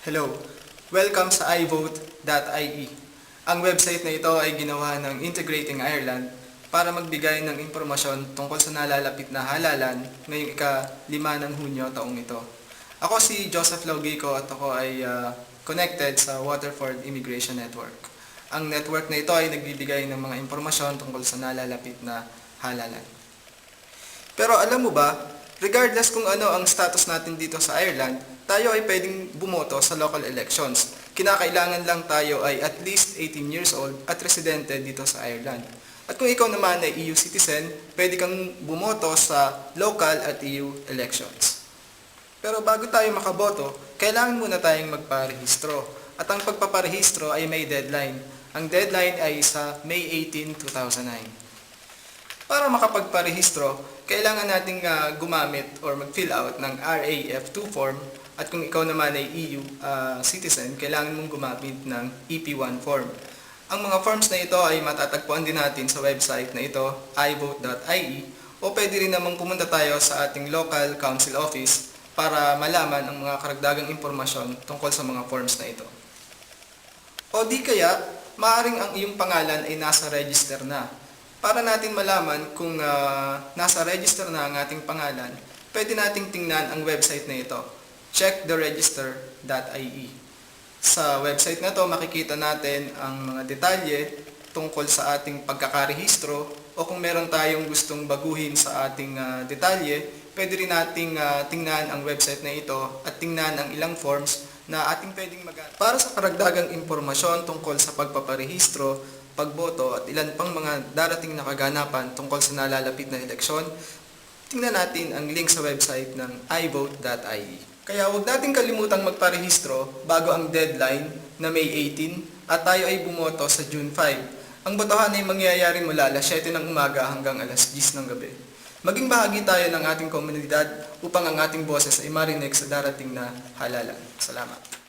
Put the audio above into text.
Hello! Welcome sa iVote.ie. Ang website na ito ay ginawa ng Integrating Ireland para magbigay ng impormasyon tungkol sa nalalapit na halalan ngayong ika-5 ng Hunyo taong ito. Ako si Joseph Laugico at ako ay connected sa Waterford Immigration Network. Ang network na ito ay nagbibigay ng mga impormasyon tungkol sa nalalapit na halalan. Pero alam mo ba, regardless kung ano ang status natin dito sa Ireland, tayo ay pwedeng bumoto sa local elections. Kinakailangan lang tayo ay at least 18 years old at residente dito sa Ireland. At kung ikaw naman ay EU citizen, pwede kang bumoto sa local at EU elections. Pero bago tayo makaboto, kailangan muna tayong magparehistro. At ang pagpaparehistro ay may deadline. Ang deadline ay sa May 18, 2009. Para makapagparehistro, kailangan nating gumamit or mag-fill out ng RAF2 form. At kung ikaw naman ay EU citizen, kailangan mong gumamit ng EP1 form. Ang mga forms na ito ay matatagpuan din natin sa website na ito, iVote.ie, o pwede rin namang pumunta tayo sa ating local council office para malaman ang mga karagdagang impormasyon tungkol sa mga forms na ito. O di kaya, maaaring ang iyong pangalan ay nasa register na. Para natin malaman kung nasa register na ang ating pangalan, pwede nating tingnan ang website na ito, checktheregister.ie. Sa website na to makikita natin ang mga detalye tungkol sa ating pagkakarehistro o kung meron tayong gustong baguhin sa ating detalye, pwede rin nating tingnan ang website na ito at tingnan ang ilang forms na ating pwedeng magamit. Para sa karagdagang impormasyon tungkol sa pagpaparehistro, pagboto at ilan pang mga darating na kaganapan tungkol sa nalalapit na eleksyon, tingnan natin ang link sa website ng iVote.ie. Kaya huwag natin kalimutang magparehistro bago ang deadline na May 18 at tayo ay bumoto sa June 5. Ang botohan ay mangyayari mula alas 7 ng umaga hanggang alas 10 ng gabi. Maging bahagi tayo ng ating komunidad upang ang ating boses ay marinig sa darating na halalan. Salamat.